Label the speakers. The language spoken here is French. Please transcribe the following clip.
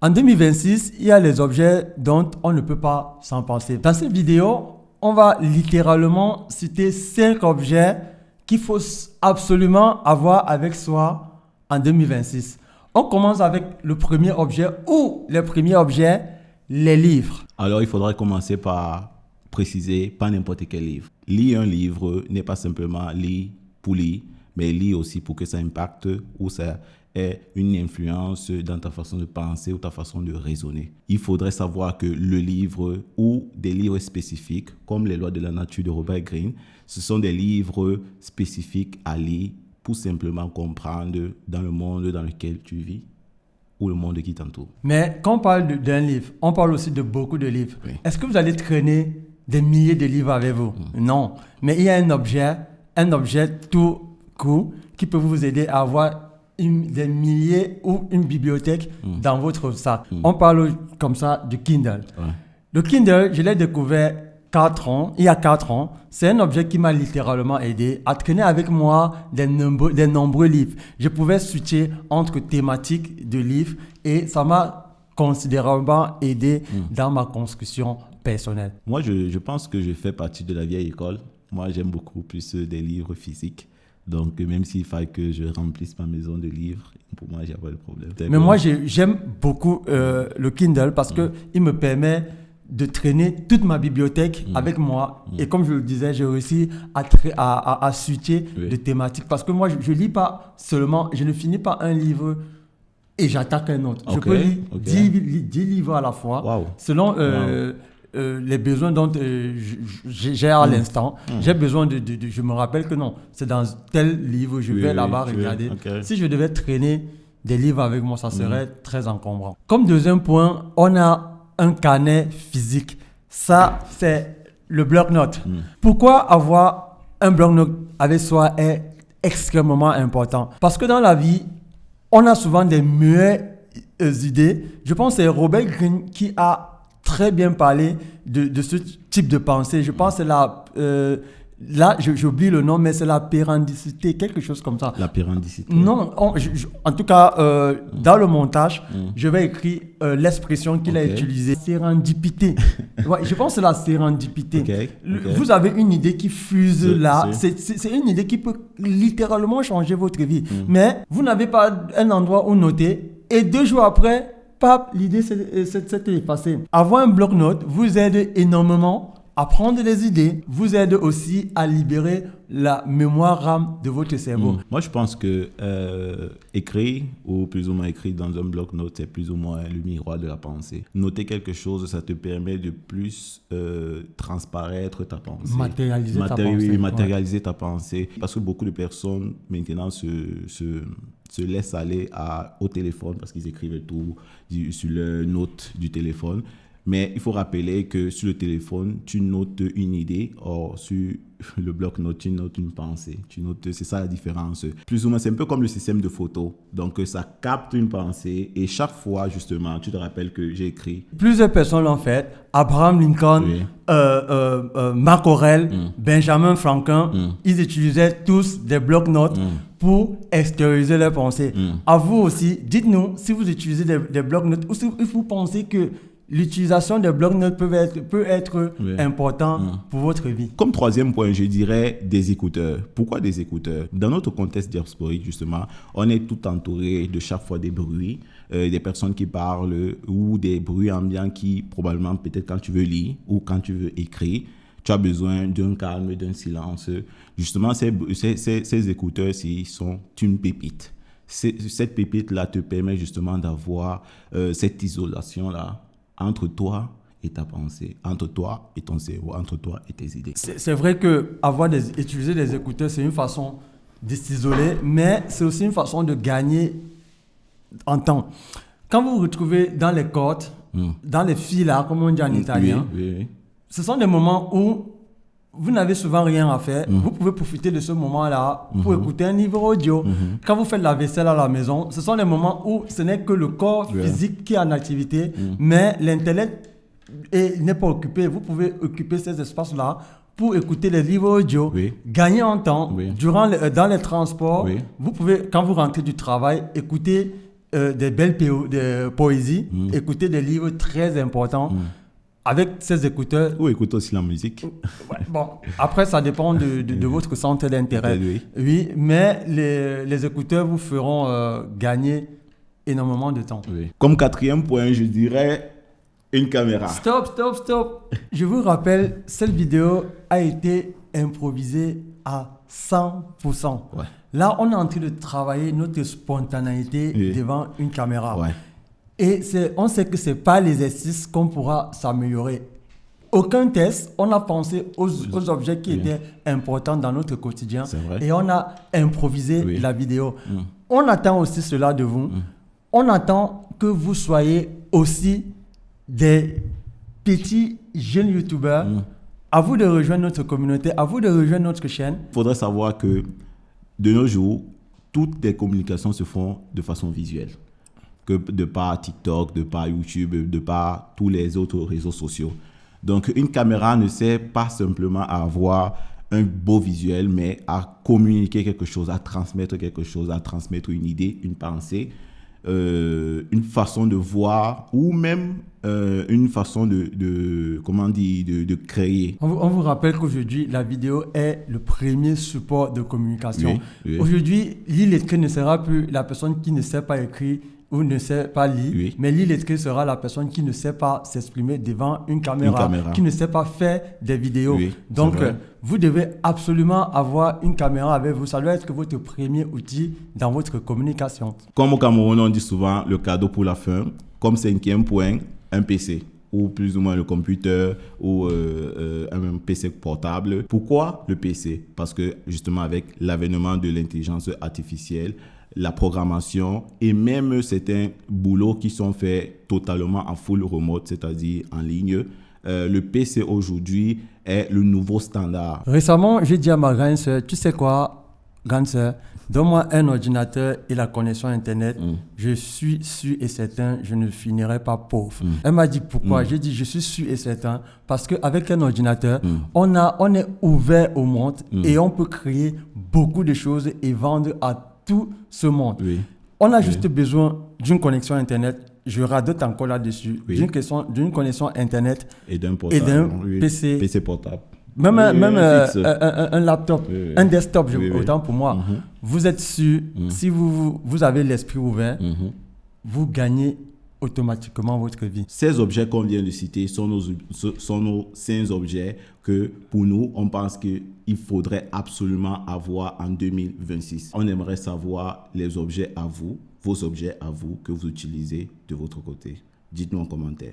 Speaker 1: En 2026, il y a les objets dont on ne peut pas s'en passer. Dans cette vidéo, on va littéralement citer 5 objets qu'il faut absolument avoir avec soi en 2026. On commence avec le premier objet ou le premier objet, les livres.
Speaker 2: Alors, il faudrait commencer par préciser pas n'importe quel livre. Lire un livre n'est pas simplement lire pour lire, mais lire aussi pour que ça impacte ou ça ait une influence dans ta façon de penser ou ta façon de raisonner. Il faudrait savoir que le livre ou des livres spécifiques, comme Les lois de la nature de Robert Greene, ce sont des livres spécifiques à lire pour simplement comprendre dans le monde dans lequel tu vis ou le monde qui t'entoure.
Speaker 1: Mais quand on parle d'un livre, on parle aussi de beaucoup de livres.
Speaker 2: Oui.
Speaker 1: Est-ce que vous allez traîner des milliers de livres avec vous? Non. Mais il y a un objet tout court qui peut vous aider à avoir des milliers ou une bibliothèque dans votre sac. On parle comme ça du Kindle.
Speaker 2: Ouais.
Speaker 1: Le Kindle, je l'ai découvert il y a 4 ans. C'est un objet qui m'a littéralement aidé à traîner avec moi des nombreux livres. Je pouvais switcher entre thématiques de livres et ça m'a considérablement aidé dans ma construction personnelle.
Speaker 2: Moi, je pense que je fais partie de la vieille école. Moi, j'aime beaucoup plus des livres physiques. Donc, même s'il fallait que je remplisse ma maison de livres, pour moi, il n'y a pas de problème.
Speaker 1: Mais moi, j'aime beaucoup le Kindle parce qu'il me permet de traîner toute ma bibliothèque avec moi. Et comme je le disais, j'ai réussi à switcher de thématiques. Parce que moi, je ne lis pas seulement, je ne finis pas un livre et j'attaque un autre. Je peux lire 10 livres à la fois, selon les besoins dont j'ai à l'instant. J'ai besoin je me rappelle que non, c'est dans tel livre, je vais là-bas regarder. Si je devais traîner des livres avec moi, ça serait très encombrant. Comme deuxième point, on a un carnet physique. Ça, c'est le bloc-notes. Pourquoi avoir un bloc-notes avec soi est extrêmement important? Parce que dans la vie, on a souvent des meilleures idées. Je pense que c'est Robert Greene qui a très bien parlé de ce type de pensée. Je pense que c'est là, j'oublie le nom, mais c'est la pérennité, quelque chose comme ça.
Speaker 2: La pérennité.
Speaker 1: Non, en tout cas, dans le montage, je vais écrire l'expression qu'il a utilisée. Sérendipité. Ouais, je pense que c'est la sérendipité. Vous avez une idée qui fuse là. C'est une idée qui peut littéralement changer votre vie. Mais vous n'avez pas un endroit où noter. Et 2 jours après, l'idée s'est effacée. Avoir un bloc-notes vous aide énormément à prendre des idées, vous aide aussi à libérer la mémoire RAM de votre cerveau.
Speaker 2: Moi, je pense que écrire, ou plus ou moins écrire dans un bloc-notes, c'est plus ou moins le miroir de la pensée. Noter quelque chose, ça te permet de plus transparaître ta pensée. Matérialiser ta pensée. Parce que beaucoup de personnes, maintenant, se laissent aller au téléphone parce qu'ils écrivent tout sur leur note du téléphone. Mais il faut rappeler que sur le téléphone, tu notes une idée. Or, sur le bloc-notes, tu notes une pensée. C'est ça la différence. Plus ou moins, c'est un peu comme le système de photos. Donc, ça capte une pensée. Et chaque fois, justement, tu te rappelles que j'ai écrit.
Speaker 1: Plusieurs personnes l'ont fait. Abraham Lincoln, Marc Aurèle, Benjamin Franklin. Ils utilisaient tous des bloc-notes pour extérioriser leurs pensées. À vous aussi, dites-nous si vous utilisez des bloc-notes ou si vous pensez que l'utilisation des bloc-notes peut être important pour votre vie.
Speaker 2: Comme troisième point, je dirais des écouteurs. Pourquoi des écouteurs? Dans notre contexte diasporique, justement, on est tout entouré de chaque fois des bruits, des personnes qui parlent ou des bruits ambiants qui, probablement, peut-être quand tu veux lire ou quand tu veux écrire, tu as besoin d'un calme, d'un silence. Justement, ces écouteurs-ci sont une pépite. Cette pépite-là te permet justement d'avoir cette isolation-là entre toi et ta pensée, entre toi et ton cerveau, entre toi et tes idées.
Speaker 1: C'est vrai que utiliser des écouteurs, c'est une façon de s'isoler, mais c'est aussi une façon de gagner en temps. Quand vous vous retrouvez dans les côtes, dans les filas, comme on dit en italien, ce sont des moments où vous n'avez souvent rien à faire. Vous pouvez profiter de ce moment-là pour écouter un livre audio. Quand vous faites la vaisselle à la maison, ce sont des moments où ce n'est que le corps physique qui est en activité, mais l'intellect n'est pas occupé. Vous pouvez occuper ces espaces-là pour écouter les livres audio, gagner en temps. Dans les transports, vous pouvez, quand vous rentrez du travail, écouter des belles de poésie, écouter des livres très importants. Avec ces écouteurs...
Speaker 2: Ou écouter aussi la musique.
Speaker 1: Ouais, bon, après, ça dépend de votre centre d'intérêt. Oui, mais les écouteurs vous feront gagner énormément de temps.
Speaker 2: Oui. Comme 4e point, je dirais une caméra.
Speaker 1: Stop. Je vous rappelle, cette vidéo a été improvisée à 100%.
Speaker 2: Ouais.
Speaker 1: Là, on est en train de travailler notre spontanéité devant une caméra.
Speaker 2: Ouais.
Speaker 1: Et on sait que ce n'est pas l'exercice qu'on pourra s'améliorer. Aucun test, on a pensé aux objets qui étaient importants dans notre quotidien.
Speaker 2: C'est vrai.
Speaker 1: Et on a improvisé la vidéo. On attend aussi cela de vous. On attend que vous soyez aussi des petits jeunes youtubeurs. À vous de rejoindre notre communauté, à vous de rejoindre notre chaîne.
Speaker 2: Il faudrait savoir que de nos jours, toutes les communications se font de façon visuelle. Que de par TikTok, de par YouTube, de par tous les autres réseaux sociaux. Donc, une caméra ne sert pas simplement à avoir un beau visuel, mais à communiquer quelque chose, à transmettre quelque chose, à transmettre une idée, une pensée, une façon de voir ou même une façon de créer.
Speaker 1: On vous rappelle qu'aujourd'hui, la vidéo est le premier support de communication. Oui. Aujourd'hui, l'illettré ne sera plus la personne qui ne sait pas écrire ou ne sait pas lire, mais l'illettré sera la personne qui ne sait pas s'exprimer devant une caméra, qui ne sait pas faire des vidéos. Donc, vous devez absolument avoir une caméra avec vous. Ça doit être votre premier outil dans votre communication.
Speaker 2: Comme au Cameroun, on dit souvent le cadeau pour la fin. Comme 5e point, un PC ou plus ou moins le computer ou un PC portable. Pourquoi le PC? Parce que justement avec l'avènement de l'intelligence artificielle, la programmation et même certains boulots qui sont faits totalement en full remote, c'est-à-dire en ligne, le PC aujourd'hui est le nouveau standard.
Speaker 1: Récemment, j'ai dit à ma grande sœur, tu sais quoi, grande sœur, donne-moi un ordinateur et la connexion Internet. Je suis sûr et certain, je ne finirai pas pauvre. Elle m'a dit pourquoi. J'ai dit, je suis sûr et certain parce qu'avec un ordinateur, on est ouvert au monde et on peut créer beaucoup de choses et vendre à tout ce monde. On a juste besoin d'une connexion Internet. Je radote encore là-dessus. D'une connexion Internet et d'un PC
Speaker 2: portable.
Speaker 1: Même un laptop, un desktop, autant pour moi. Vous êtes sûr, si vous avez l'esprit ouvert, vous gagnez automatiquement votre vie.
Speaker 2: Ces objets qu'on vient de citer sont nos 5 objets que pour nous, on pense qu'il faudrait absolument avoir en 2026. On aimerait savoir les objets à vous, vos objets à vous que vous utilisez de votre côté. Dites-nous en commentaire.